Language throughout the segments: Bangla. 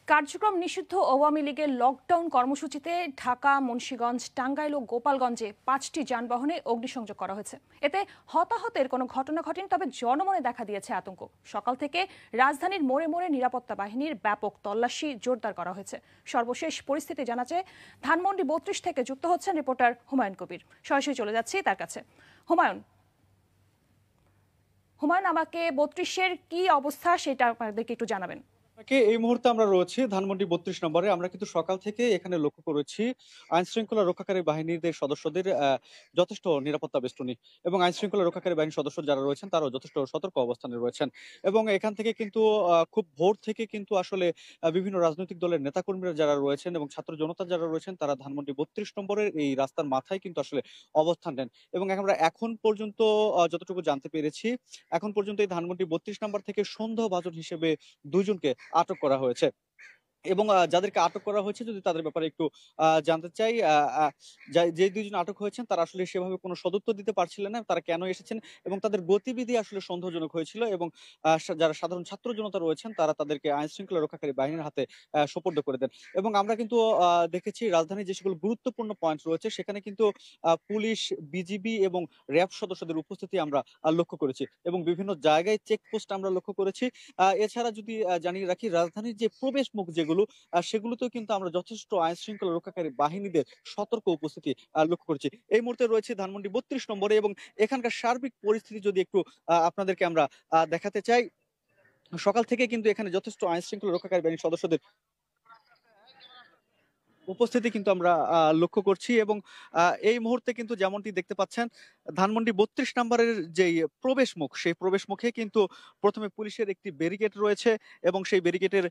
কার্যক্রম নিষিদ্ধ আওয়ামী লীগের লকডাউন কর্মসূচিতে ঢাকা, মুন্সিগঞ্জ, টাঙ্গাইল ও গোপালগঞ্জে 5টি যানবাহনে অগ্নিসংযোগ করা হয়েছে। এতে হতাহতের কোনো ঘটনা ঘটেনি, তবে জনমনে দেখা দিয়েছে আতঙ্ক। সকাল থেকে রাজধানীর মোড়ে মোড়ে নিরাপত্তা বাহিনীর ব্যাপক তল্লাশি জোরদার করা হয়েছে। সর্বশেষ পরিস্থিতি জানাতে ধানমন্ডি 32 থেকে যুক্ত হচ্ছেন রিপোর্টার হুমায়ুন কবির। সরাসরি চলে যাচ্ছি তার কাছে। হুমায়ুন, আমাকে 32-এর কি অবস্থা সেটা আমাদেরকে একটু জানাবেন। এই মুহূর্তে আমরা রয়েছি ধানমন্ডি ৩২ নম্বরে। আমরা কিন্তু সকাল থেকে এখানে লক্ষ্য করেছি আইনশৃঙ্খলা রক্ষাকারী বাহিনীদের সদস্যদের যথেষ্ট নিরাপত্তা বেষ্টনী এবং আইনশৃঙ্খলা রক্ষাকারী বাহিনীর সদস্য যারা রয়েছেন তারাও যথেষ্ট সতর্ক অবস্থানে রয়েছেন। এবং এখান থেকে কিন্তু খুব ভোর থেকে কিন্তু আসলে বিভিন্ন রাজনৈতিক দলের নেতাকর্মীরা যারা রয়েছেন এবং ছাত্র জনতা যারা রয়েছেন তারা ধানমন্ডি ৩২ নম্বরের এই রাস্তার মাথায় কিন্তু আসলে অবস্থান নেন। এবং আমরা এখন পর্যন্ত যতটুকু জানতে পেরেছি, এখন পর্যন্ত এই ধানমন্ডি ৩২ নম্বর থেকে সন্দেহভাজন হিসেবে ২ জনকে আটক করা হয়েছে। এবং যাদেরকে আটক করা হয়েছে যদি তাদের ব্যাপারে একটু জানতে চাই। আ আ যে ২ জন আটক হয়েছেন তারা আসলে সেভাবে কোনো সদুত্তর দিতে পারছিলেন না। তারা কেন এসেছেন এবং তাদের গতিবিধি আসলে সন্দেহজনক হয়েছিল এবং যারা সাধারণ ছাত্র জনতা রয়েছেন তারা তাদেরকে আইনশৃঙ্খলা রক্ষাকারী বাহিনীর হাতে সোপর্দ করে দেন। এবং আমরা কিন্তু দেখেছি রাজধানীর যে সকল গুরুত্বপূর্ণ পয়েন্ট রয়েছে সেখানে কিন্তু পুলিশ, বিজিবি এবং র‍্যাব সদস্যদের উপস্থিতি আমরা লক্ষ্য করেছি এবং বিভিন্ন জায়গায় চেকপোস্ট আমরা লক্ষ্য করেছি। এছাড়া যদি জানিয়ে রাখি রাজধানীর যে প্রবেশ মুখ যেগুলো সেগুলোতেও কিন্তু আমরা যথেষ্ট আইন শৃঙ্খলা রক্ষাকারী বাহিনীদের সতর্ক উপস্থিতি লক্ষ্য করেছি। এই মুহূর্তে রয়েছে ধানমন্ডি ৩২ নম্বরে এবং এখানকার সার্বিক পরিস্থিতি যদি একটু আপনাদেরকে আমরা দেখাতে চাই। সকাল থেকে কিন্তু এখানে যথেষ্ট আইন শৃঙ্খলা রক্ষাকারী বাহিনীর সদস্যদের উপস্থিতি কিন্তু আমরা লক্ষ্য করছি এবং এই মুহূর্তে কিন্তু যেমনটি দেখতে পাচ্ছেন ধানমন্ডি ৩২ নম্বরের যেই প্রবেশ মুখ, সেই প্রবেশ মুখে কিন্তু ১ম এ পুলিশের একটি ব্যারিকেড রয়েছে এবং সেই ব্যারিকেডের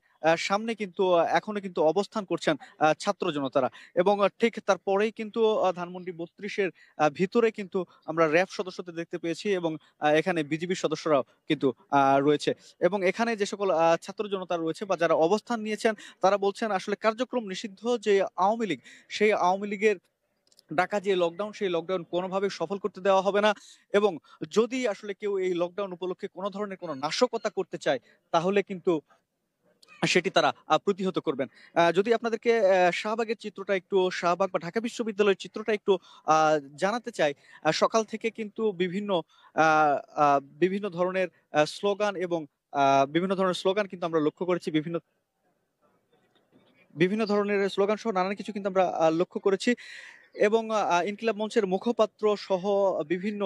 সামনে কিন্তু এখনো কিন্তু অবস্থান করছেন ছাত্র জনতারা এবং ঠিক তারপরেই কিন্তু ধানমন্ডি ৩২ এর ভিতরে কিন্তু আমরা র‍্যাব সদস্যদের দেখতে পেয়েছি এবং এখানে বিজিবির সদস্যরাও কিন্তু রয়েছে এবং এখানে যে সকল ছাত্র জনতা রয়েছে বা যারা অবস্থান নিয়েছেন তারা বলছেন আসলে কার্যক্রম নিষিদ্ধ যে আওয়ামী লীগ, সেই আওয়ামী লীগের ডাকা যে লকডাউন, সেই লকডাউন কোনোভাবে সফল করতে দেওয়া হবে না এবং যদি আসলে কেউ এই লকডাউন উপলক্ষে কোনো ধরনের কোনো নাশকতা করতে চায়, তাহলে কিন্তু সেটি তারা প্রতিহত করবেন। যদি আপনাদেরকে শাহবাগের চিত্রটা একটু শাহবাগ বা ঢাকা বিশ্ববিদ্যালয়ের চিত্রটা একটু আ জানাতে চাই। সকাল থেকে কিন্তু আ আ বিভিন্ন ধরনের স্লোগান এবং আ বিভিন্ন ধরনের স্লোগান কিন্তু আমরা লক্ষ্য করেছি। বিভিন্ন ধরনের স্লোগান সহ নানান কিছু কিন্তু আমরা লক্ষ্য করেছি এবং ইনকিলাব মঞ্চের মুখপাত্র সহ বিভিন্ন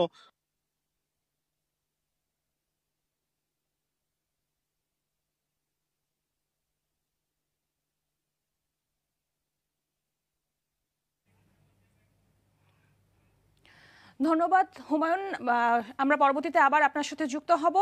ধন্যবাদ হুমায়ুন। আমরা পরবর্তীতে আবার আপনার সাথে যুক্ত হব।